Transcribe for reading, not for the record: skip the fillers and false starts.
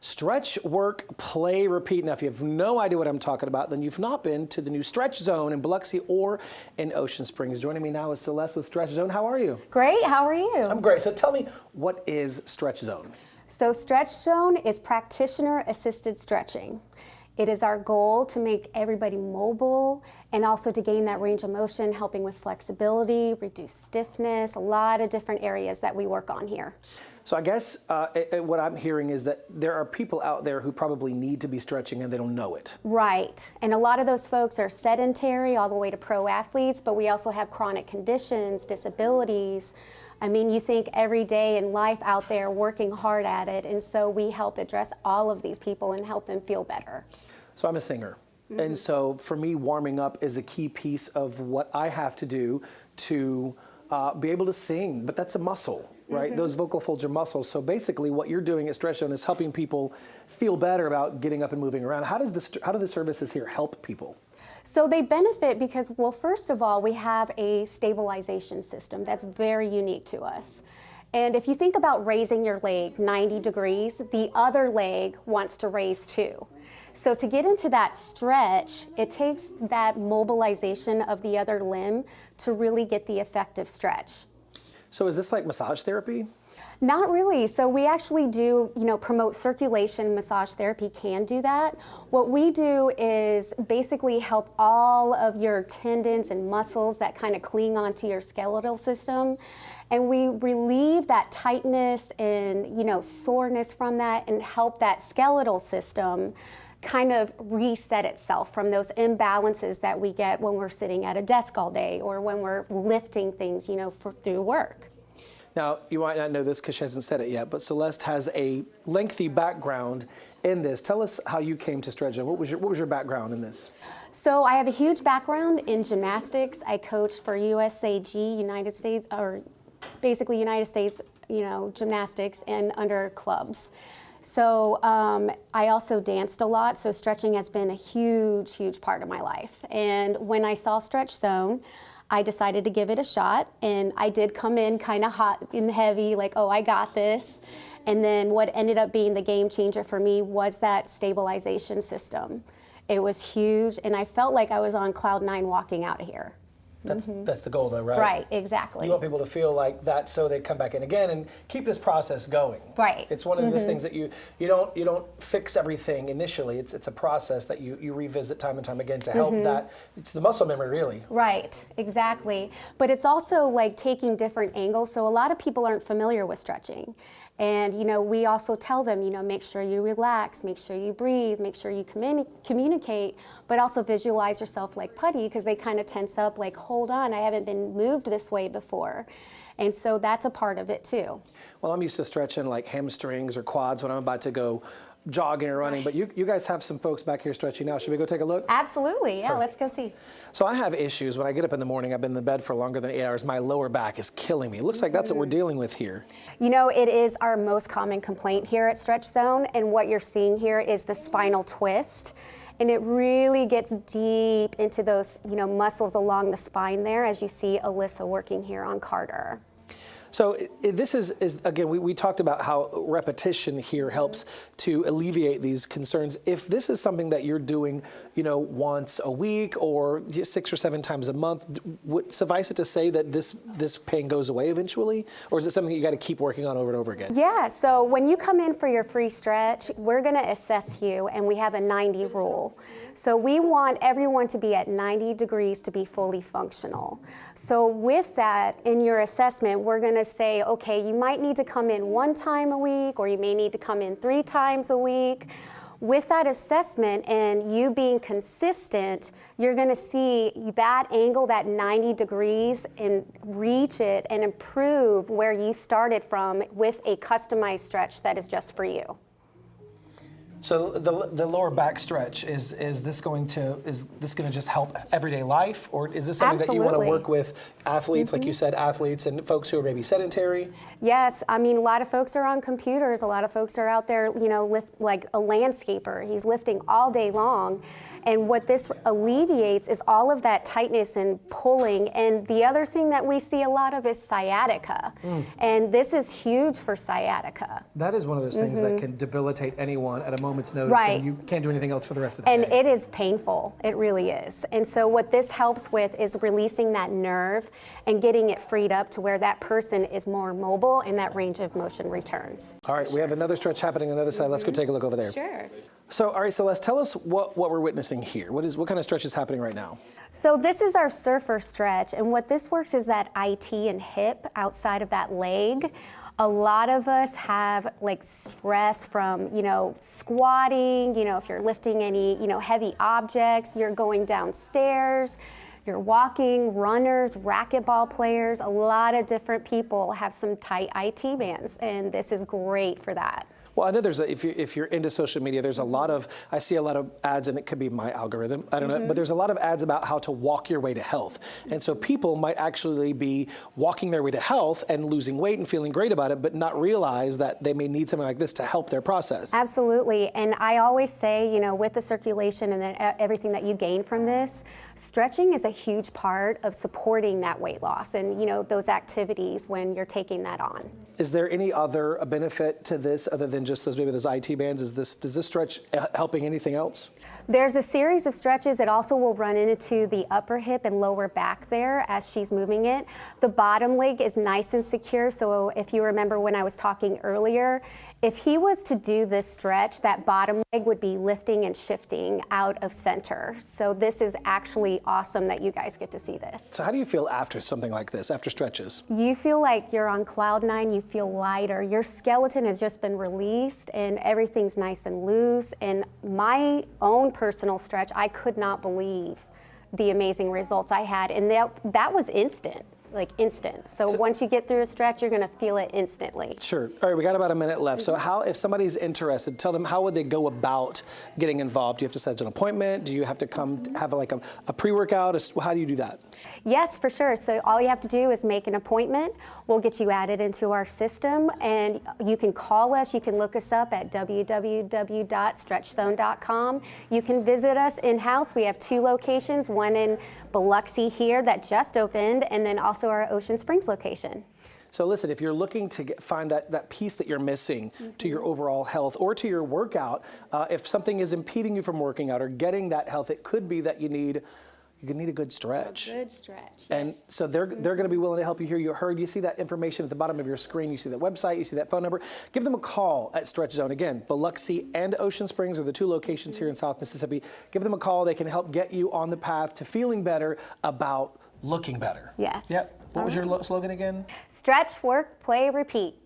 Stretch, work, play, repeat. Now, if you have no idea what I'm talking about, then you've not been to the new Stretch Zone in Biloxi or in Ocean Springs. Joining me now is Celeste with Stretch Zone. How are you? Great, how are you? I'm great. So tell me, what is Stretch Zone? So Stretch Zone is practitioner-assisted stretching. It is our goal to make everybody mobile and also to gain that range of motion, helping with flexibility, reduce stiffness, a lot of different areas that we work on here. So I guess what I'm hearing is that there are people out there who probably need to be stretching and they don't know it. Right, and a lot of those folks are sedentary all the way to pro athletes, but we also have chronic conditions, disabilities. I mean, you think every day in life out there working hard at it, and so we help address all of these people and help them feel better. So I'm a singer, and so for me, warming up is a key piece of what I have to do to be able to sing, but that's a muscle, right? Those vocal folds are muscles. So basically what you're doing at Stretch Zone is helping people feel better about getting up and moving around. How do the services here help people? So they benefit because, well, first of all, we have a stabilization system that's very unique to us. And if you think about raising your leg 90 degrees, the other leg wants to raise too. So to get into that stretch, it takes that mobilization of the other limb to really get the effective stretch. So is this like massage therapy? Not really. So we actually do, promote circulation. Massage therapy can do that. What we do is basically help all of your tendons and muscles that kind of cling onto your skeletal system. And we relieve that tightness and, soreness from that and help that skeletal system kind of reset itself from those imbalances that we get when we're sitting at a desk all day or when we're lifting things, through work. Now, you might not know this because she hasn't said it yet, but Celeste has a lengthy background in this. Tell us how you came to Stretch Zone. What was your background in this? So I have a huge background in gymnastics. I coached for USAG, United States, or basically United States, gymnastics and under clubs. So I also danced a lot, so stretching has been a huge, huge part of my life. And when I saw Stretch Zone, I decided to give it a shot, and I did come in kind of hot and heavy, like, oh, I got this. And then what ended up being the game changer for me was that stabilization system. It was huge, and I felt like I was on cloud 9 walking out of here. That's the goal, though, right? Right, exactly. You want people to feel like that, so they come back in again and keep this process going. Right. It's one of those things that you don't fix everything initially. It's a process that you revisit time and time again to help that. It's the muscle memory, really. Right, exactly. But it's also like taking different angles. So a lot of people aren't familiar with stretching. And, we also tell them, make sure you relax, make sure you breathe, make sure you communicate, but also visualize yourself like putty, because they kind of tense up like, hold on, I haven't been moved this way before. And so that's a part of it too. Well, I'm used to stretching like hamstrings or quads when I'm about to go jogging or running, but you guys have some folks back here stretching now. Should we go take a look? Absolutely, yeah, Let's go see. So I have issues when I get up in the morning. I've been in the bed for longer than 8 hours. My lower back is killing me. It looks like that's what we're dealing with here. It is our most common complaint here at Stretch Zone, and what you're seeing here is the spinal twist. And it really gets deep into those, muscles along the spine there, as you see Alyssa working here on Carter. So this is again, we talked about how repetition here helps to alleviate these concerns. If this is something that you're doing, once a week or 6 or 7 times a month, would suffice it to say that this pain goes away eventually? Or is it something you got to keep working on over and over again? Yeah, so when you come in for your free stretch, we're going to assess you, and we have a 90 rule. So we want everyone to be at 90 degrees to be fully functional. So with that, in your assessment, we're going to say, okay, you might need to come in 1 time a week, or you may need to come in 3 times a week. With that assessment and you being consistent, you're going to see that angle, that 90 degrees, and reach it and improve where you started from with a customized stretch that is just for you. So the lower back stretch, is this going to just help everyday life, or is this something that you want to work with athletes, like you said, athletes and folks who are maybe sedentary? Yes, I mean, a lot of folks are on computers. A lot of folks are out there, like a landscaper. He's lifting all day long. And what this alleviates is all of that tightness and pulling. And the other thing that we see a lot of is sciatica. And this is huge for sciatica. That is one of those things that can debilitate anyone at a moment's notice, Right. and you can't do anything else for the rest of the And day. it is painful, it really is. And so what this helps with is releasing that nerve and getting it freed up to where that person is more mobile and that range of motion returns. All right, we have another stretch happening on the other side. Let's go take a look over there. Sure. So, all right, Celeste, tell us what we're witnessing here. What kind of stretch is happening right now? So this is our surfer stretch, and what this works is that IT and hip outside of that leg. A lot of us have like stress from, squatting, if you're lifting any, heavy objects, you're going downstairs, you're walking, runners, racquetball players, a lot of different people have some tight IT bands, and this is great for that. Well, I know if you're into social media, there's I see a lot of ads, and it could be my algorithm, I don't know, but there's a lot of ads about how to walk your way to health. And so people might actually be walking their way to health and losing weight and feeling great about it, but not realize that they may need something like this to help their process. Absolutely, and I always say, with the circulation and then everything that you gain from this, stretching is a huge part of supporting that weight loss and, those activities when you're taking that on. Is there any other benefit to this other than just those IT bands? Does this stretch helping anything else? There's a series of stretches. It also will run into the upper hip and lower back there as she's moving it. The bottom leg is nice and secure. So if you remember when I was talking earlier, if he was to do this stretch, that bottom leg would be lifting and shifting out of center. So this is actually awesome that you guys get to see this. So how do you feel after something like this, after stretches? You feel like you're on cloud nine, you feel lighter. Your skeleton has just been released and everything's nice and loose. And my own personal stretch, I could not believe the amazing results I had. And that was instant. Like instant. So once you get through a stretch, you're going to feel it instantly. Sure. All right, we got about a minute left. So if somebody's interested, tell them how would they go about getting involved? Do you have to set an appointment? Do you have to come have like a pre-workout? How do you do that? Yes, for sure. So all you have to do is make an appointment. We'll get you added into our system, and you can call us. You can look us up at www.stretchzone.com. You can visit us in-house. We have 2 locations, one in Biloxi here that just opened, and then also our Ocean Springs location. So listen, if you're looking to find that piece that you're missing to your overall health or to your workout, if something is impeding you from working out or getting that health, it could be that you need a good stretch. A good stretch, yes. And so they're going to be willing to help you here. You see that information at the bottom of your screen. You see that website. You see that phone number. Give them a call at Stretch Zone. Again, Biloxi and Ocean Springs are the 2 locations here in South Mississippi. Give them a call. They can help get you on the path to feeling better about looking better. Yes. Yep. What was your slogan again? Stretch, work, play, repeat.